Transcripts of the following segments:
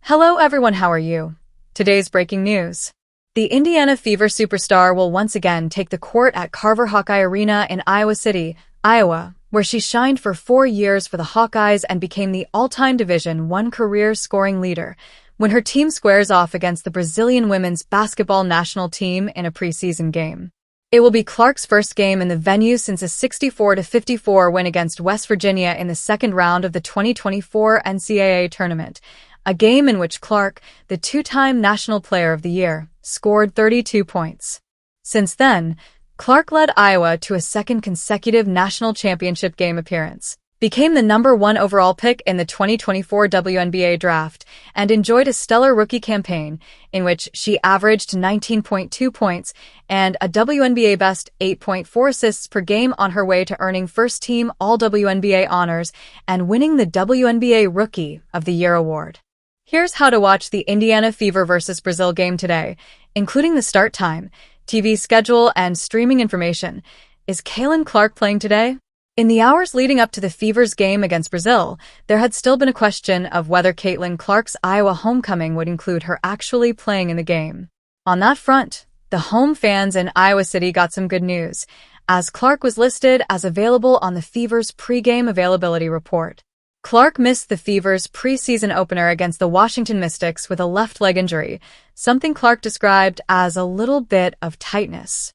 Hello everyone, how are you? Today's breaking news. The Indiana Fever superstar will once again take the court at Carver Hawkeye Arena in Iowa City, Iowa, where she shined for 4 years for the Hawkeyes and became the all-time Division I career scoring leader when her team squares off against the Brazilian women's basketball national team in a preseason game. It will be Clark's first game in the venue since a 64-54 win against West Virginia in the second round of the 2024 NCAA tournament, a game in which Clark, the two-time National Player of the Year, scored 32 points. Since then, Clark led Iowa to a second consecutive national championship game appearance, became the #1 overall pick in the 2024 WNBA draft, and enjoyed a stellar rookie campaign in which she averaged 19.2 points and a WNBA best 8.4 assists per game on her way to earning first-team All-WNBA honors and winning the WNBA Rookie of the Year award. Here's how to watch the Indiana Fever vs. Brazil game today, including the start time, TV schedule, and streaming information. Is Caitlin Clark playing today? In the hours leading up to the Fever's game against Brazil, there had still been a question of whether Caitlin Clark's Iowa homecoming would include her actually playing in the game. On that front, the home fans in Iowa City got some good news, as Clark was listed as available on the Fever's pregame availability report. Clark missed the Fever's preseason opener against the Washington Mystics with a left leg injury, something Clark described as a little bit of tightness.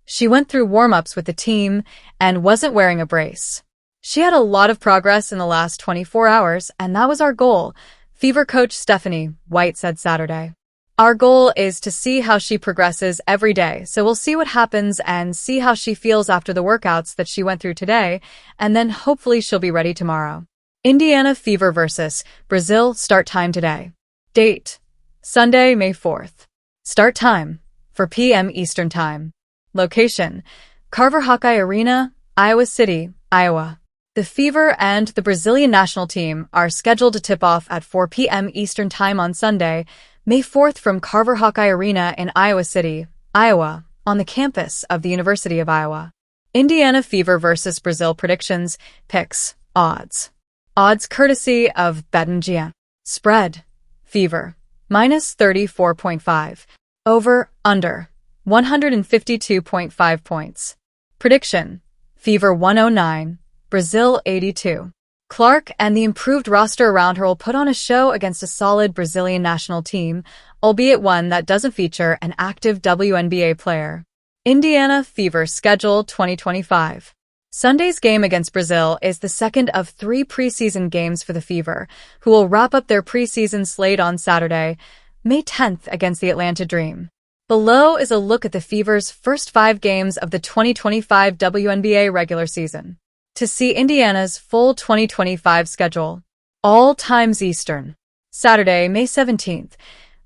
She went through warm-ups with the team and wasn't wearing a brace. She had a lot of progress in the last 24 hours, and that was our goal, Fever coach Stephanie White said Saturday. Our goal is to see how she progresses every day, so we'll see what happens and see how she feels after the workouts that she went through today, and then hopefully she'll be ready tomorrow. Indiana Fever vs. Brazil start time today. Date: Sunday, May 4th. Start time: 4 p.m. Eastern Time. Location: Carver Hawkeye Arena, Iowa City, Iowa. The Fever and the Brazilian national team are scheduled to tip off at 4 p.m. Eastern Time on Sunday, May 4th from Carver Hawkeye Arena in Iowa City, Iowa, on the campus of the University of Iowa. Indiana Fever vs. Brazil predictions, picks, odds. Odds courtesy of BetMGM. Spread: Fever, -34.5. Over, under, 152.5 points. Prediction: Fever 109, Brazil 82. Clark and the improved roster around her will put on a show against a solid Brazilian national team, albeit one that doesn't feature an active WNBA player. Indiana Fever schedule 2025. Sunday's game against Brazil is the second of 3 preseason games for the Fever, who will wrap up their preseason slate on Saturday, May 10th against the Atlanta Dream. Below is a look at the Fever's first 5 games of the 2025 WNBA regular season. To see Indiana's full 2025 schedule, all times Eastern. Saturday, May 17th,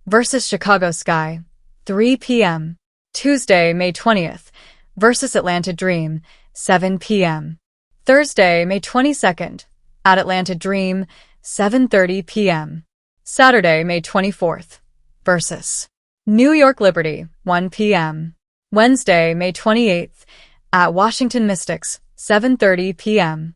versus Chicago Sky, 3 p.m. Tuesday, May 20th, versus Atlanta Dream, 7 p.m. Thursday, May 22nd, at Atlanta Dream, 7:30 p.m. Saturday, May 24th, versus New York Liberty, 1 p.m. Wednesday, May 28th, at Washington Mystics, 7:30 p.m.